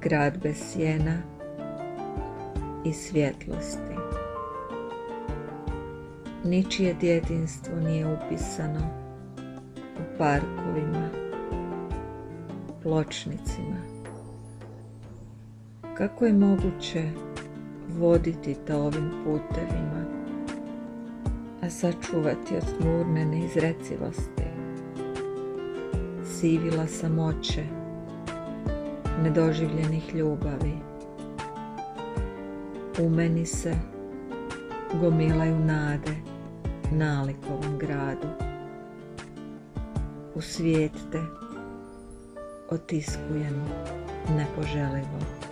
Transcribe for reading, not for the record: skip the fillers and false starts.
grad bez sjena i svjetlosti. Ničije djetinjstvo nije upisano u parkovima, pločnicima. Kako je moguće voditi te ovim putevima, a sačuvati od tmurne neizrecivosti, sivila samoće, nedoživljenih ljubavi? U meni se gomilaju nade nalik ovom gradu. U svijet te otiskujem nepoželivo.